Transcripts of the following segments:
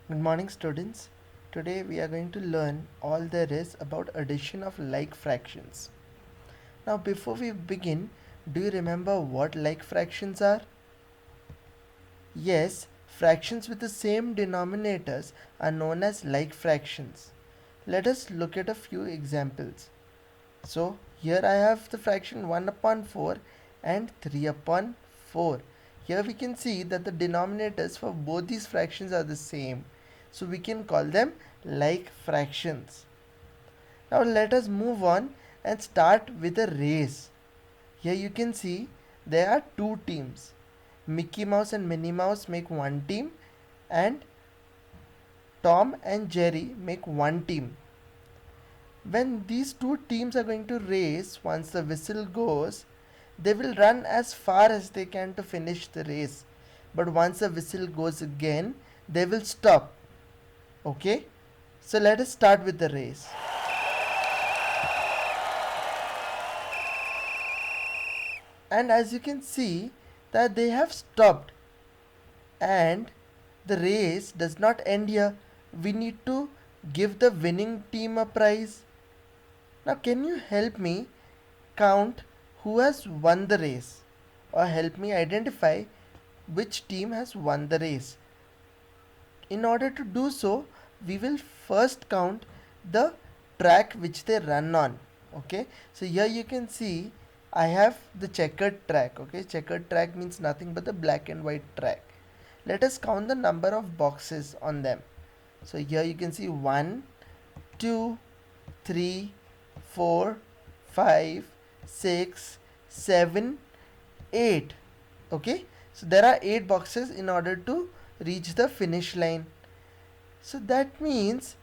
Good morning, students. Today we are going to learn all there is about addition of like fractions. Now, before we begin, do you remember what like fractions are? Yes, fractions with the same denominators are known as like fractions. Let us look at a few examples. So, here I have the fraction 1 upon 4 and 3 upon 4. Here we can see that the denominators for both these fractions are the same. So, we can call them like fractions. Now, let us move on and start with a race. Here you can see there are two teams. Mickey Mouse and Minnie Mouse make one team, and Tom and Jerry make one team. When these two teams are going to race, once the whistle goes, they will run as far as they can to finish the race. But once the whistle goes again, they will stop. Okay? So let us start with the race. And as you can see that they have stopped, and the race does not end here. We need to give the winning team a prize. Now can you help me count who has won the race, or help me identify which team has won the race? In order to do so, we will first count the track which they run on. Okay, so here you can see I have the checkered track. Okay, checkered track means nothing but the black and white track. Let us count the number of boxes on them. So here you can see 1, 2, 3, 4, 5, 6, 7, 8. Okay, so there are 8 boxes in order to reach the finish line. So that means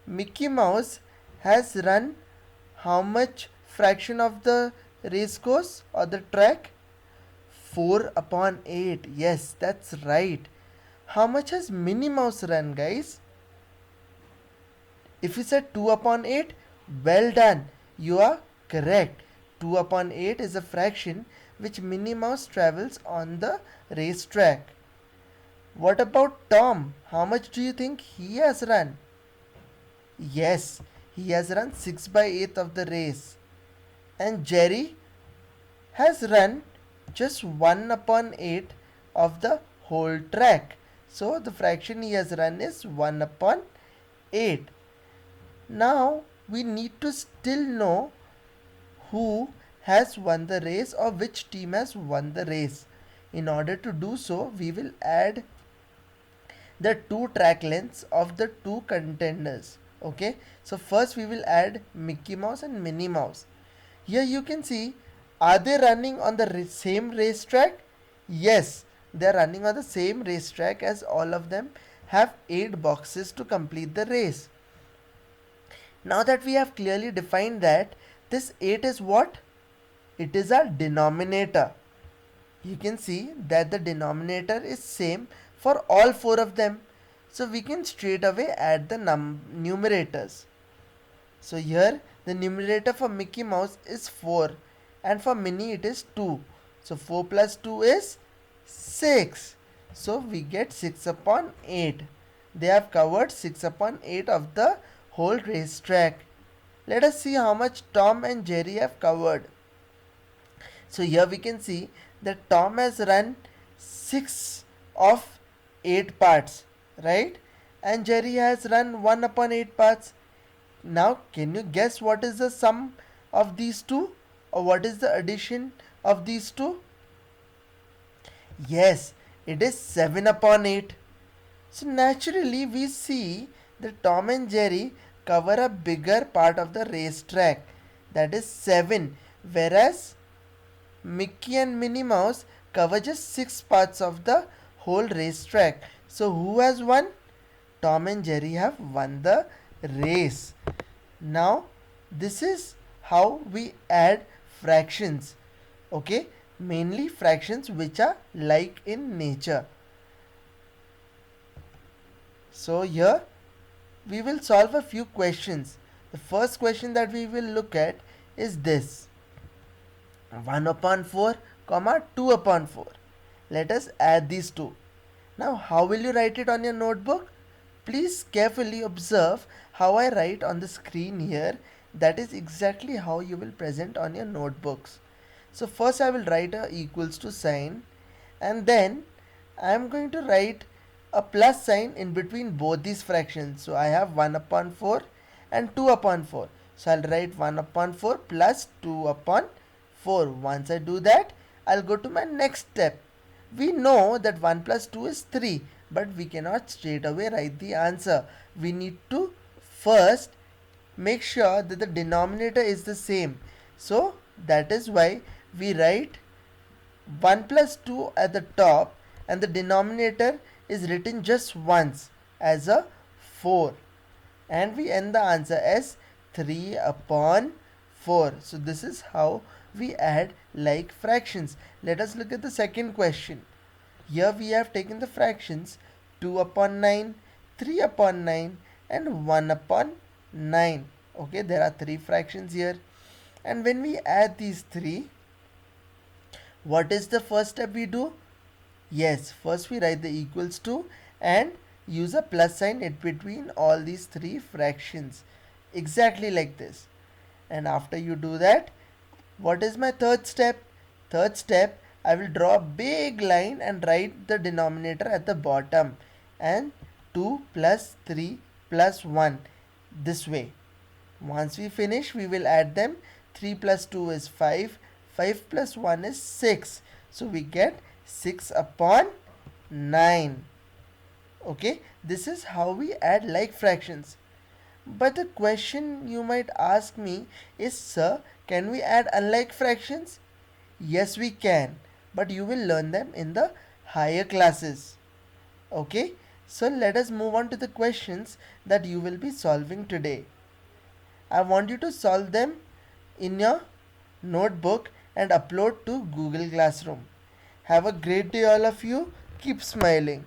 Mickey Mouse has run how much fraction of the race course or the track? 4 upon 8. Yes, that's right. How much has Minnie Mouse run, guys? If you said 2 upon 8, well done. You are correct. 2 upon 8 is a fraction which Minnie Mouse travels on the racetrack. What about Tom? How much do you think he has run? Yes, he has run 6 by 8 of the race. And Jerry has run just 1 upon 8 of the whole track. So the fraction he has run is 1 upon 8. Now we need to still know who has won the race or which team has won the race. In order to do so, we will add the two track lengths of the two contenders. Okay, so first we will add Mickey Mouse and Minnie Mouse. Here you can see, are they running on the same racetrack? Yes, they are running on the same racetrack, as all of them have 8 boxes to complete the race. Now that we have clearly defined that, this 8 is what? It is our denominator. You can see that the denominator is same for all 4 of them. So we can straight away add the numerators. So here the numerator for Mickey Mouse is 4 and for Minnie it is 2. So 4 plus 2 is 6. So we get 6 upon 8. They have covered 6 upon 8 of the whole racetrack. Let us see how much Tom and Jerry have covered. So here we can see that Tom has run 6 of 8 parts, right? And Jerry has run 1 upon 8 parts. Now can you guess what is the sum of these two, or what is the addition of these two? Yes, it is 7 upon 8. So naturally we see that Tom and Jerry cover a bigger part of the racetrack, that is 7, whereas Mickey and Minnie Mouse cover just 6 parts of the whole racetrack. So who has won? Tom and Jerry have won the race. Now this is how we add fractions. Okay, mainly fractions which are like in nature. So here we will solve a few questions. The first question that we will look at is this: 1 upon 4 comma 2 upon 4. Let us add these two. Now, how will you write it on your notebook? Please carefully observe how I write on the screen here. That is exactly how you will present on your notebooks. So first I will write a equals to sign, and then I am going to write a plus sign in between both these fractions. So I have 1 upon 4 and 2 upon 4. So I'll write 1 upon 4 plus 2 upon 4. Once I do that, I'll go to my next step. We know that 1 plus 2 is 3, but we cannot straight away write the answer. We need to first make sure that the denominator is the same. So that is why we write 1 plus 2 at the top, and the denominator is written just once as a 4, and we end the answer as 3 upon 4. So this is how we add like fractions. Let us look at the second question. Here we have taken the fractions 2 upon 9, 3 upon 9 and 1 upon 9. Okay, there are three fractions here, and when we add these three, what is the first step we do? Yes, first we write the equals to and use a plus sign in between all these three fractions, exactly like this. And after you do that, what is my third step? Third step, I will draw a big line and write the denominator at the bottom, and 2 plus 3 plus 1, this way. Once we finish, we will add them. 3 plus 2 is 5, 5 plus 1 is 6. So we get 6 upon 9. Okay, this is how we add like fractions. But the question you might ask me is, sir, can we add unlike fractions? Yes, we can, but you will learn them in the higher classes. Okay, so let us move on to the questions that you will be solving today. I want you to solve them in your notebook and upload to Google Classroom. Have a great day, all of you. Keep smiling.